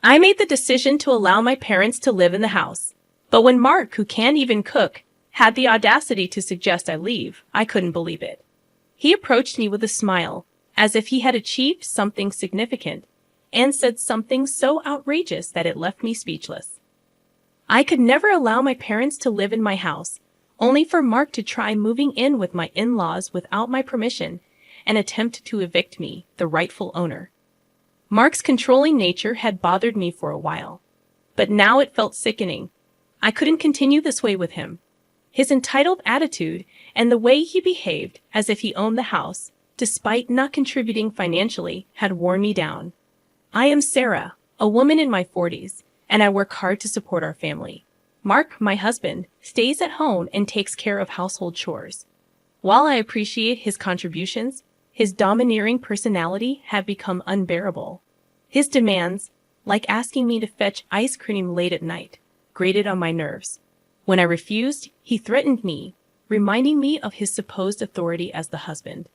I made the decision to allow my parents to live in the house. But when Mark, who can't even cook, had the audacity to suggest I leave, I couldn't believe it. He approached me with a smile, as if he had achieved something significant, and said something so outrageous that it left me speechless. I could never allow my parents to live in my house, only for Mark to try moving in with my in-laws without my permission and attempt to evict me, the rightful owner. Mark's controlling nature had bothered me for a while, but now it felt sickening. I couldn't continue this way with him. His entitled attitude and the way he behaved as if he owned the house, despite not contributing financially, had worn me down. I am Sarah, a woman in my 40s, and I work hard to support our family. Mark, my husband, stays at home and takes care of household chores. While I appreciate his contributions, his domineering personality had become unbearable. His demands, like asking me to fetch ice cream late at night, grated on my nerves. When I refused, he threatened me, reminding me of his supposed authority as the husband.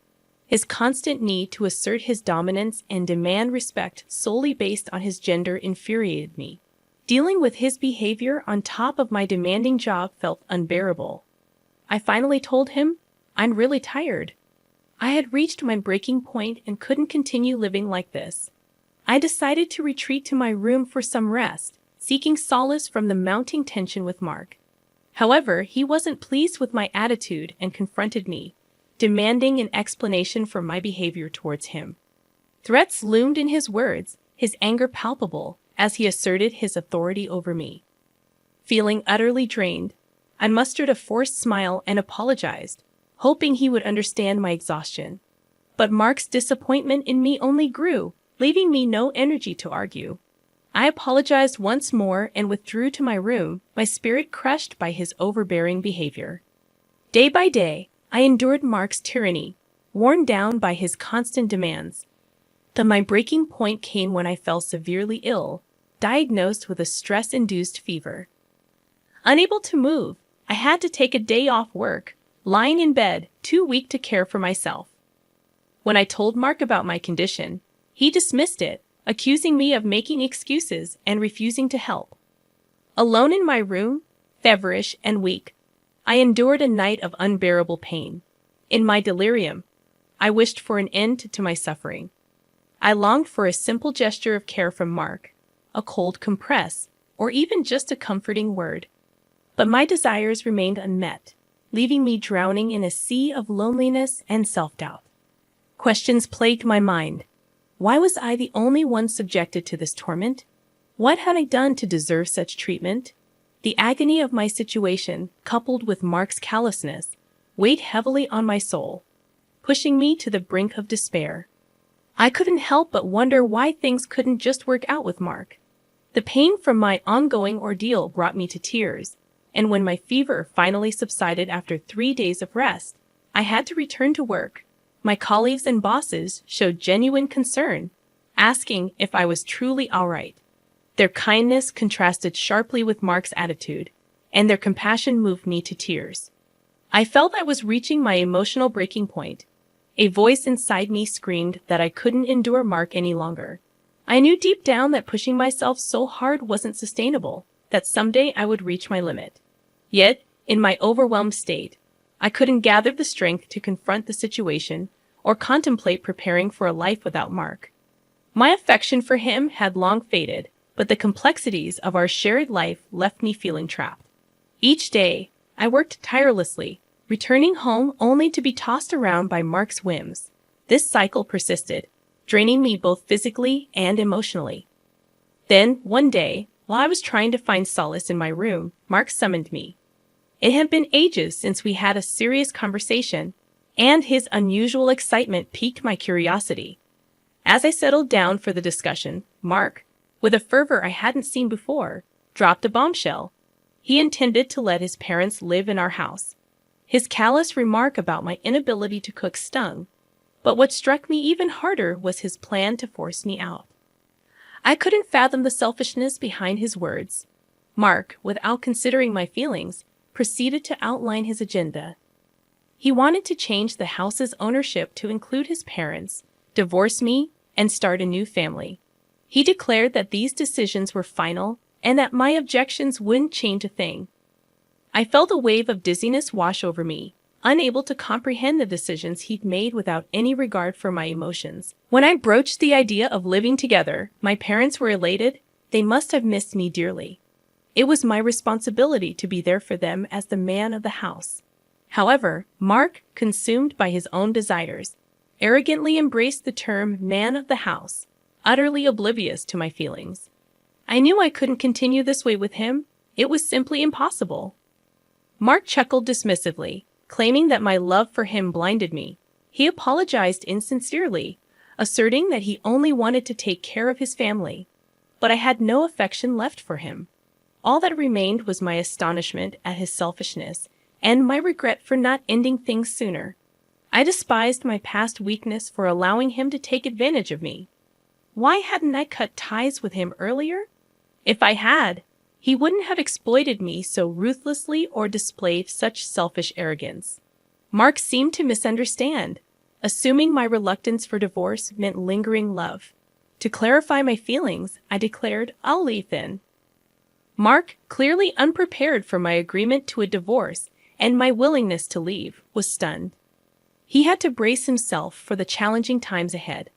His constant need to assert his dominance and demand respect solely based on his gender infuriated me. Dealing with his behavior on top of my demanding job felt unbearable. I finally told him, "I'm really tired." I had reached my breaking point and couldn't continue living like this. I decided to retreat to my room for some rest, seeking solace from the mounting tension with Mark. However, he wasn't pleased with my attitude and confronted me, demanding an explanation for my behavior towards him. Threats loomed in his words, his anger palpable as he asserted his authority over me. Feeling utterly drained, I mustered a forced smile and apologized, hoping he would understand my exhaustion. But Mark's disappointment in me only grew, leaving me no energy to argue. I apologized once more and withdrew to my room, my spirit crushed by his overbearing behavior. Day by day, I endured Mark's tyranny, worn down by his constant demands. My breaking point came when I fell severely ill, diagnosed with a stress-induced fever. Unable to move, I had to take a day off work, lying in bed, too weak to care for myself. When I told Mark about my condition, he dismissed it, accusing me of making excuses and refusing to help. Alone in my room, feverish and weak, I endured a night of unbearable pain. In my delirium, I wished for an end to my suffering. I longed for a simple gesture of care from Mark, a cold compress, or even just a comforting word. But my desires remained unmet, leaving me drowning in a sea of loneliness and self-doubt. Questions plagued my mind. Why was I the only one subjected to this torment? What had I done to deserve such treatment? The agony of my situation, coupled with Mark's callousness, weighed heavily on my soul, pushing me to the brink of despair. I couldn't help but wonder why things couldn't just work out with Mark. The pain from my ongoing ordeal brought me to tears, and when my fever finally subsided after 3 days of rest, I had to return to work. My colleagues and bosses showed genuine concern, asking if I was truly all right. Their kindness contrasted sharply with Mark's attitude, and their compassion moved me to tears. I felt I was reaching my emotional breaking point. A voice inside me screamed that I couldn't endure Mark any longer. I knew deep down that pushing myself so hard wasn't sustainable, that someday I would reach my limit. Yet, in my overwhelmed state, I couldn't gather the strength to confront the situation or contemplate preparing for a life without Mark. My affection for him had long faded, but the complexities of our shared life left me feeling trapped. Each day, I worked tirelessly, returning home only to be tossed around by Mark's whims. This cycle persisted, draining me both physically and emotionally. Then, one day, while I was trying to find solace in my room, Mark summoned me. It had been ages since we had a serious conversation, and his unusual excitement piqued my curiosity. As I settled down for the discussion, Mark, with a fervor I hadn't seen before, dropped a bombshell. He intended to let his parents live in our house. His callous remark about my inability to cook stung, but what struck me even harder was his plan to force me out. I couldn't fathom the selfishness behind his words. Mark, without considering my feelings, proceeded to outline his agenda. He wanted to change the house's ownership to include his parents, divorce me, and start a new family. He declared that these decisions were final and that my objections wouldn't change a thing. I felt a wave of dizziness wash over me, unable to comprehend the decisions he'd made without any regard for my emotions. When I broached the idea of living together, my parents were elated. They must have missed me dearly. It was my responsibility to be there for them as the man of the house. However, Mark, consumed by his own desires, arrogantly embraced the term man of the house, utterly oblivious to my feelings. I knew I couldn't continue this way with him. It was simply impossible. Mark chuckled dismissively, claiming that my love for him blinded me. He apologized insincerely, asserting that he only wanted to take care of his family. But I had no affection left for him. All that remained was my astonishment at his selfishness and my regret for not ending things sooner. I despised my past weakness for allowing him to take advantage of me. Why hadn't I cut ties with him earlier? If I had, he wouldn't have exploited me so ruthlessly or displayed such selfish arrogance. Mark seemed to misunderstand, assuming my reluctance for divorce meant lingering love. To clarify my feelings, I declared, "I'll leave then." Mark, clearly unprepared for my agreement to a divorce and my willingness to leave, was stunned. He had to brace himself for the challenging times ahead.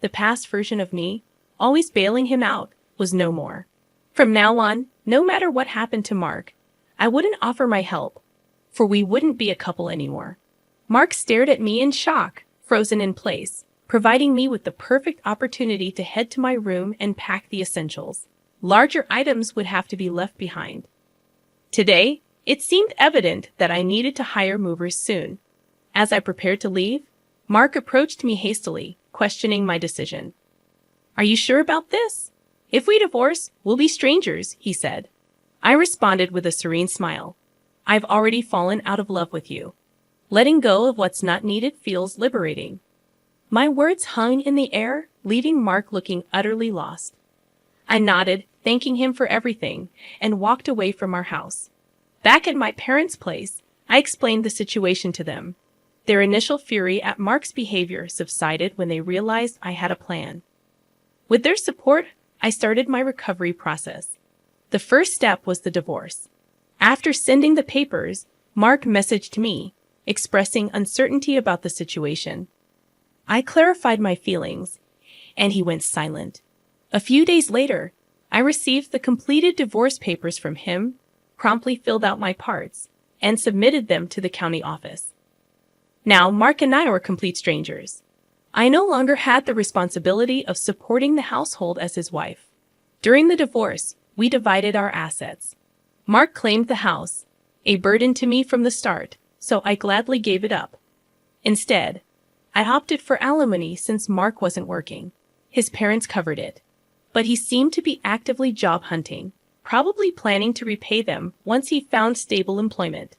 The past version of me, always bailing him out, was no more. From now on, no matter what happened to Mark, I wouldn't offer my help, for we wouldn't be a couple anymore. Mark stared at me in shock, frozen in place, providing me with the perfect opportunity to head to my room and pack the essentials. Larger items would have to be left behind. Today, it seemed evident that I needed to hire movers soon. As I prepared to leave, Mark approached me hastily, questioning my decision. "Are you sure about this? If we divorce, we'll be strangers," he said. I responded with a serene smile. "I've already fallen out of love with you. Letting go of what's not needed feels liberating." My words hung in the air, leaving Mark looking utterly lost. I nodded, thanking him for everything, and walked away from our house. Back at my parents' place, I explained the situation to them. Their initial fury at Mark's behavior subsided when they realized I had a plan. With their support, I started my recovery process. The first step was the divorce. After sending the papers, Mark messaged me, expressing uncertainty about the situation. I clarified my feelings, and he went silent. A few days later, I received the completed divorce papers from him, promptly filled out my parts, and submitted them to the county office. Now, Mark and I were complete strangers. I no longer had the responsibility of supporting the household as his wife. During the divorce, we divided our assets. Mark claimed the house, a burden to me from the start, so I gladly gave it up. Instead, I opted for alimony since Mark wasn't working. His parents covered it, but he seemed to be actively job hunting, probably planning to repay them once he found stable employment.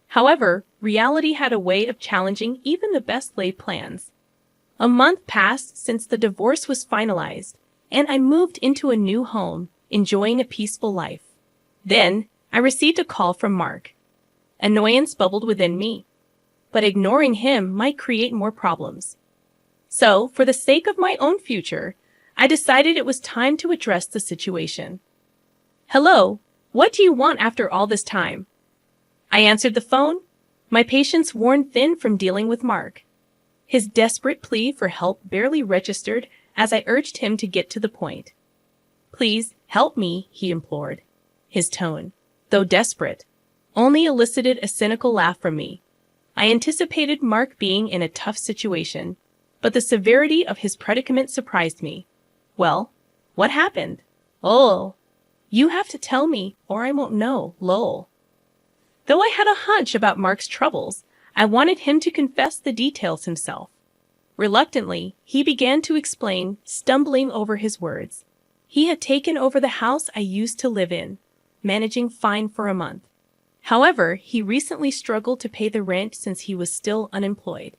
However, reality had a way of challenging even the best laid plans. A month passed since the divorce was finalized, and I moved into a new home, enjoying a peaceful life. Then, I received a call from Mark. Annoyance bubbled within me, but ignoring him might create more problems. So, for the sake of my own future, I decided it was time to address the situation. "Hello, what do you want after all this time?" I answered the phone, my patience worn thin from dealing with Mark. His desperate plea for help barely registered as I urged him to get to the point. "Please, help me," he implored. His tone, though desperate, only elicited a cynical laugh from me. I anticipated Mark being in a tough situation, but the severity of his predicament surprised me. "Well, what happened?" "Oh, you have to tell me or I won't know, lol." Though I had a hunch about Mark's troubles, I wanted him to confess the details himself. Reluctantly, he began to explain, stumbling over his words. He had taken over the house I used to live in, managing fine for a month. However, he recently struggled to pay the rent since he was still unemployed.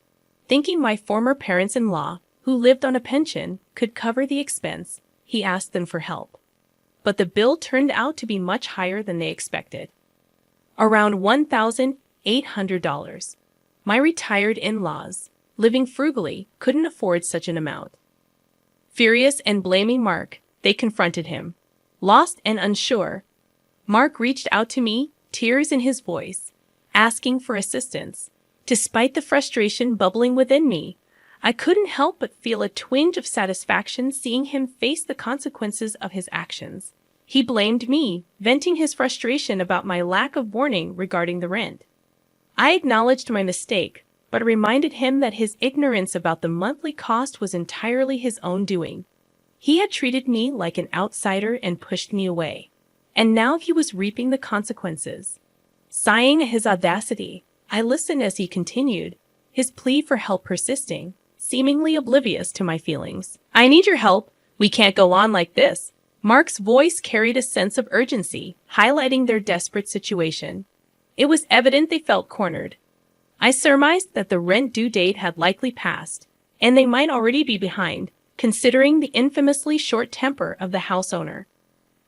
Thinking my former parents-in-law, who lived on a pension, could cover the expense, he asked them for help. But the bill turned out to be much higher than they expected. Around $1,800. My retired in-laws, living frugally, couldn't afford such an amount. Furious and blaming Mark, they confronted him. Lost and unsure, Mark reached out to me, tears in his voice, asking for assistance. Despite the frustration bubbling within me, I couldn't help but feel a twinge of satisfaction seeing him face the consequences of his actions. He blamed me, venting his frustration about my lack of warning regarding the rent. I acknowledged my mistake, but reminded him that his ignorance about the monthly cost was entirely his own doing. He had treated me like an outsider and pushed me away, and now he was reaping the consequences. Sighing at his audacity, I listened as he continued, his plea for help persisting, seemingly oblivious to my feelings. "I need your help. We can't go on like this." Mark's voice carried a sense of urgency, highlighting their desperate situation. It was evident they felt cornered. I surmised that the rent due date had likely passed, and they might already be behind, considering the infamously short temper of the house owner.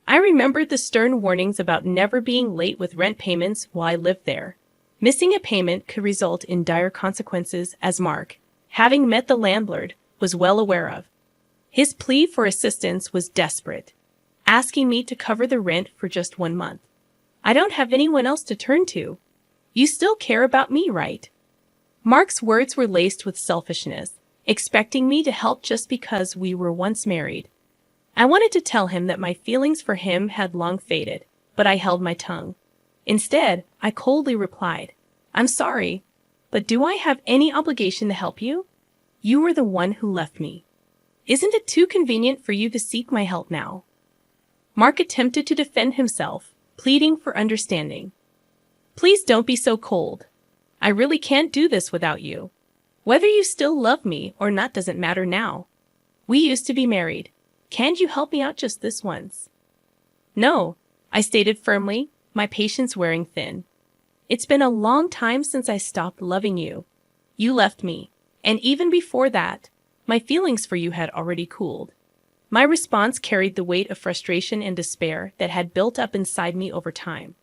I remembered the stern warnings about never being late with rent payments while I lived there. Missing a payment could result in dire consequences, as Mark, having met the landlord, was well aware of. His plea for assistance was desperate, asking me to cover the rent for just 1 month. "I don't have anyone else to turn to. You still care about me, right?" Mark's words were laced with selfishness, expecting me to help just because we were once married. I wanted to tell him that my feelings for him had long faded, but I held my tongue. Instead, I coldly replied, "I'm sorry, but do I have any obligation to help you? You were the one who left me. Isn't it too convenient for you to seek my help now?" Mark attempted to defend himself, pleading for understanding. "Please don't be so cold. I really can't do this without you. Whether you still love me or not doesn't matter now. We used to be married. Can't you help me out just this once?" "No," I stated firmly, my patience wearing thin. "It's been a long time since I stopped loving you. You left me, and even before that, my feelings for you had already cooled." My response carried the weight of frustration and despair that had built up inside me over time.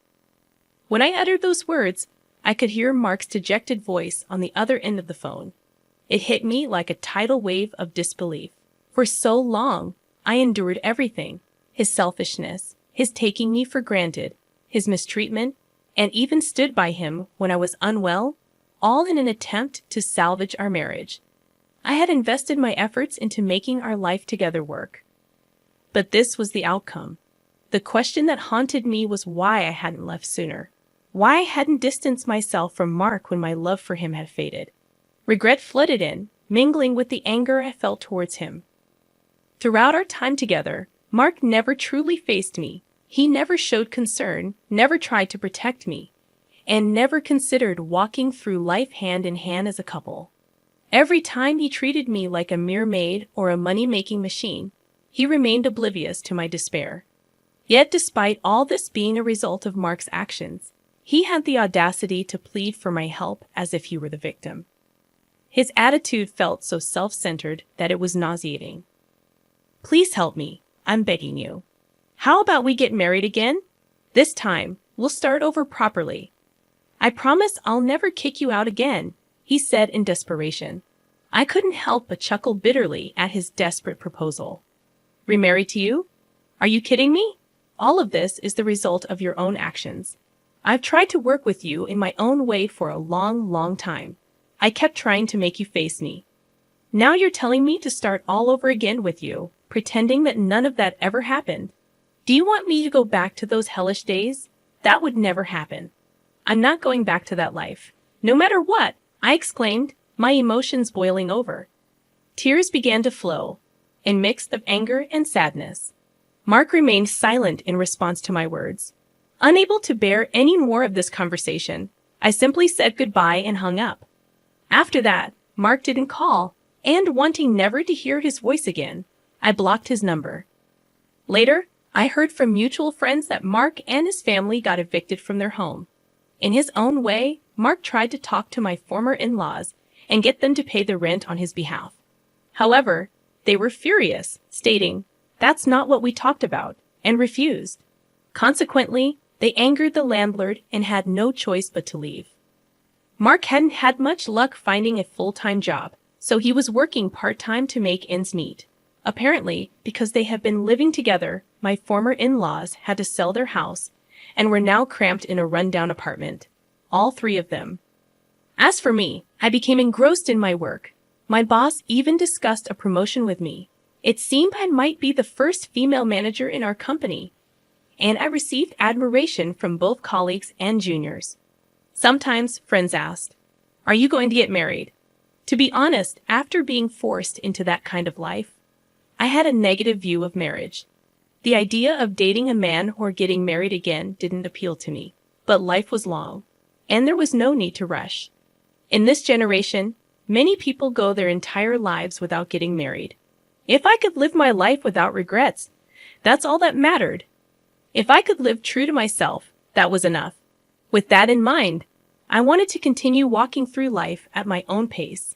When I uttered those words, I could hear Mark's dejected voice on the other end of the phone. It hit me like a tidal wave of disbelief. For so long, I endured everything: his selfishness, his taking me for granted, his mistreatment, and even stood by him when I was unwell, all in an attempt to salvage our marriage. I had invested my efforts into making our life together work. But this was the outcome. The question that haunted me was why I hadn't left sooner. Why I hadn't distanced myself from Mark when my love for him had faded. Regret flooded in, mingling with the anger I felt towards him. Throughout our time together, Mark never truly faced me. He never showed concern, never tried to protect me, and never considered walking through life hand in hand as a couple. Every time he treated me like a mere maid or a money-making machine, he remained oblivious to my despair. Yet despite all this being a result of Mark's actions, he had the audacity to plead for my help as if he were the victim. His attitude felt so self-centered that it was nauseating. "Please help me. I'm begging you. How about we get married again? This time, we'll start over properly. I promise I'll never kick you out again," he said in desperation. I couldn't help but chuckle bitterly at his desperate proposal. "Remarried to you? Are you kidding me? All of this is the result of your own actions. I've tried to work with you in my own way for a long, long time. I kept trying to make you face me. Now you're telling me to start all over again with you, pretending that none of that ever happened. Do you want me to go back to those hellish days? That would never happen. I'm not going back to that life. No matter what," I exclaimed, my emotions boiling over. Tears began to flow, a mix of anger and sadness. Mark remained silent in response to my words. Unable to bear any more of this conversation, I simply said goodbye and hung up. After that, Mark didn't call, and wanting never to hear his voice again, I blocked his number. Later, I heard from mutual friends that Mark and his family got evicted from their home. In his own way, Mark tried to talk to my former in-laws and get them to pay the rent on his behalf. However, they were furious, stating, "That's not what we talked about," and refused. Consequently, they angered the landlord and had no choice but to leave. Mark hadn't had much luck finding a full-time job, so he was working part-time to make ends meet. Apparently, because they have been living together, my former in-laws had to sell their house and were now cramped in a rundown apartment. All three of them. As for me, I became engrossed in my work. My boss even discussed a promotion with me. It seemed I might be the first female manager in our company, and I received admiration from both colleagues and juniors. Sometimes friends asked, "Are you going to get married?" To be honest, after being forced into that kind of life, I had a negative view of marriage. The idea of dating a man or getting married again didn't appeal to me. But life was long, and there was no need to rush. In this generation, many people go their entire lives without getting married. If I could live my life without regrets, that's all that mattered. If I could live true to myself, that was enough. With that in mind, I wanted to continue walking through life at my own pace.